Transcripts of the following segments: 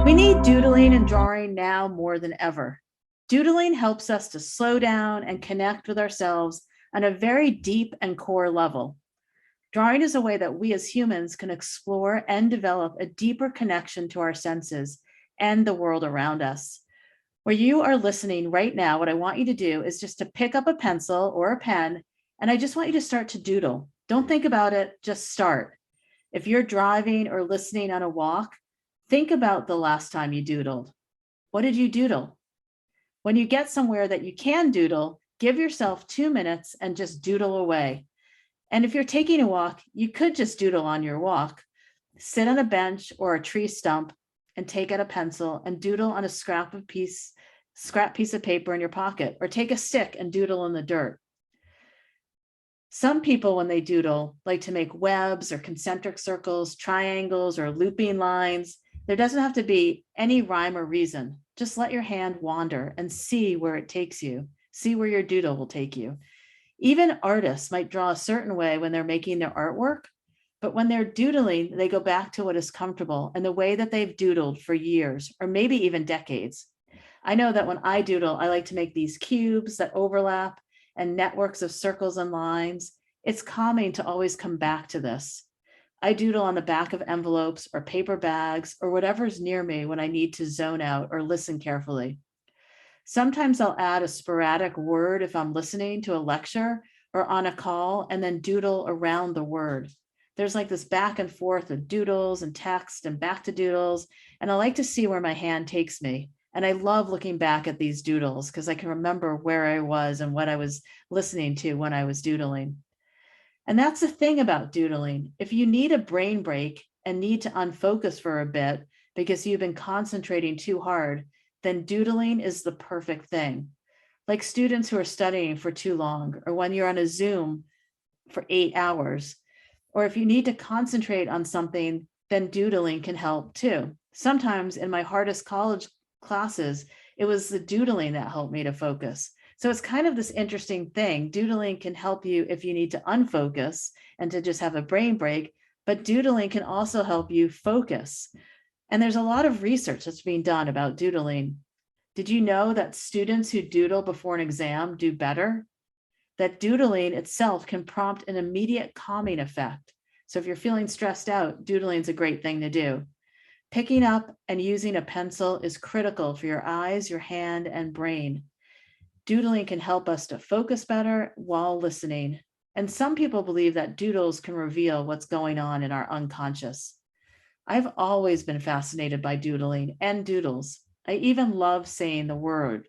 We need doodling and drawing now more than ever. Doodling helps us to slow down and connect with ourselves on a very deep and core level. Drawing is a way that we as humans can explore and develop a deeper connection to our senses and the world around us. Where you are listening right now, what I want you to do is just to pick up a pencil or a pen, and I just want you to start to doodle. Don't think about it, just start. If you're driving or listening on a walk, think about the last time you doodled. What did you doodle? When you get somewhere that you can doodle, give yourself 2 minutes and just doodle away. And if you're taking a walk, you could just doodle on your walk. Sit on a bench or a tree stump and take out a pencil and doodle on a scrap piece of paper in your pocket, or take a stick and doodle in the dirt. Some people, when they doodle, like to make webs or concentric circles, triangles, or looping lines. There doesn't have to be any rhyme or reason. Just let your hand wander and see where it takes you. See where your doodle will take you. Even artists might draw a certain way when they're making their artwork, but when they're doodling, they go back to what is comfortable and the way that they've doodled for years, or maybe even decades. I know that when I doodle, I like to make these cubes that overlap and networks of circles and lines. It's calming to always come back to this. I doodle on the back of envelopes or paper bags or whatever's near me when I need to zone out or listen carefully. Sometimes I'll add a sporadic word if I'm listening to a lecture or on a call, and then doodle around the word. There's like this back and forth of doodles and text and back to doodles, and I like to see where my hand takes me. And I love looking back at these doodles because I can remember where I was and what I was listening to when I was doodling. And that's the thing about doodling. If you need a brain break and need to unfocus for a bit because you've been concentrating too hard, then doodling is the perfect thing. Like students who are studying for too long, or when you're on a Zoom for 8 hours, or if you need to concentrate on something, then doodling can help too. Sometimes in my hardest college classes, it was the doodling that helped me to focus. So it's kind of this interesting thing. Doodling can help you if you need to unfocus and to just have a brain break, but doodling can also help you focus. And there's a lot of research that's being done about doodling. Did you know that students who doodle before an exam do better? That doodling itself can prompt an immediate calming effect. So if you're feeling stressed out, doodling is a great thing to do. Picking up and using a pencil is critical for your eyes, your hand, and brain. Doodling can help us to focus better while listening. And some people believe that doodles can reveal what's going on in our unconscious. I've always been fascinated by doodling and doodles. I even love saying the word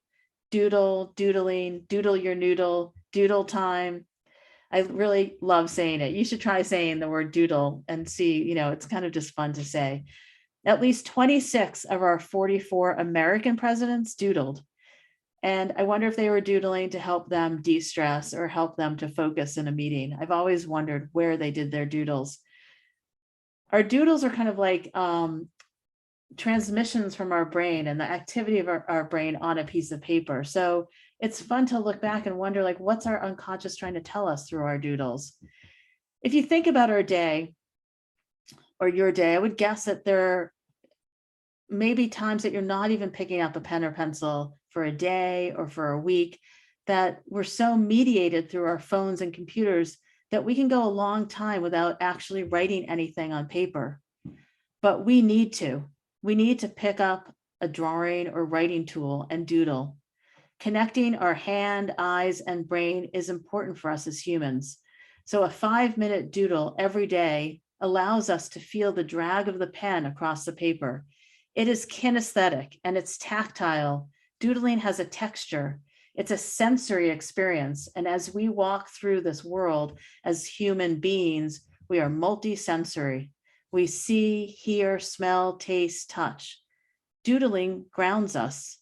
doodle, doodling, doodle your noodle, doodle time. I really love saying it. You should try saying the word doodle and see, it's kind of just fun to say. At least 26 of our 44 American presidents doodled. And I wonder if they were doodling to help them de-stress or help them to focus in a meeting. I've always wondered where they did their doodles. Our doodles are kind of like transmissions from our brain and the activity of our brain on a piece of paper. So it's fun to look back and wonder, like, what's our unconscious trying to tell us through our doodles? If you think about our day or your day, I would guess that there may be times that you're not even picking up a pen or pencil for a day or for a week, that we're so mediated through our phones and computers that we can go a long time without actually writing anything on paper. But we need to pick up a drawing or writing tool and doodle. Connecting our hand, eyes, and brain is important for us as humans. So a 5-minute doodle every day allows us to feel the drag of the pen across the paper. It is kinesthetic and it's tactile. Doodling has a texture. It's a sensory experience. And as we walk through this world as human beings, we are multisensory. We see, hear, smell, taste, touch. Doodling grounds us.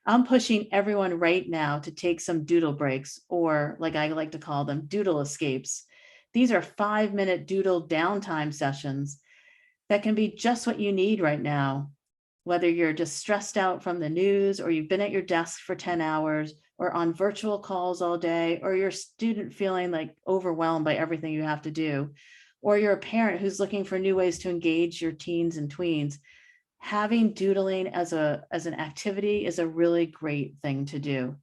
I'm pushing everyone right now to take some doodle breaks, or like I like to call them, doodle escapes. These are 5-minute doodle downtime sessions that can be just what you need right now. Whether you're just stressed out from the news, or you've been at your desk for 10 hours, or on virtual calls all day, or you're a student feeling like overwhelmed by everything you have to do, or you're a parent who's looking for new ways to engage your teens and tweens. having doodling as an activity is a really great thing to do.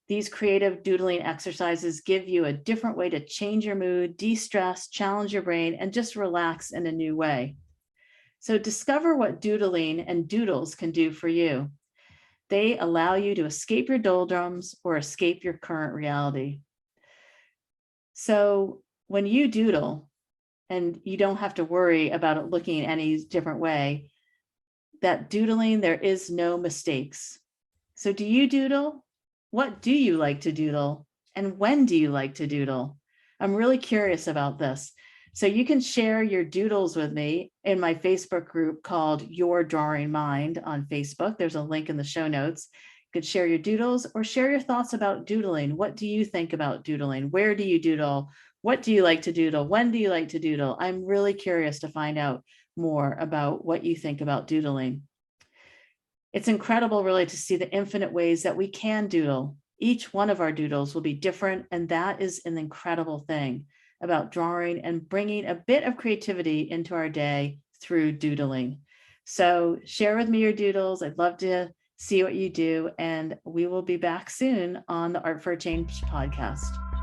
These creative doodling exercises give you a different way to change your mood, de-stress, challenge your brain, and just relax in a new way. So discover what doodling and doodles can do for you. They allow you to escape your doldrums or escape your current reality. So when you doodle, and you don't have to worry about it looking any different way, that doodling, there is no mistakes. So do you doodle? What do you like to doodle? And when do you like to doodle? I'm really curious about this. So you can share your doodles with me in my Facebook group called Your Drawing Mind on Facebook. There's a link in the show notes. You could share your doodles or share your thoughts about doodling. What do you think about doodling? Where do you doodle? What do you like to doodle? When do you like to doodle? I'm really curious to find out more about what you think about doodling. It's incredible, really, to see the infinite ways that we can doodle. Each one of our doodles will be different, and that is an incredible thing about drawing and bringing a bit of creativity into our day through doodling. So share with me your doodles. I'd love to see what you do, and we will be back soon on the Art for a Change podcast.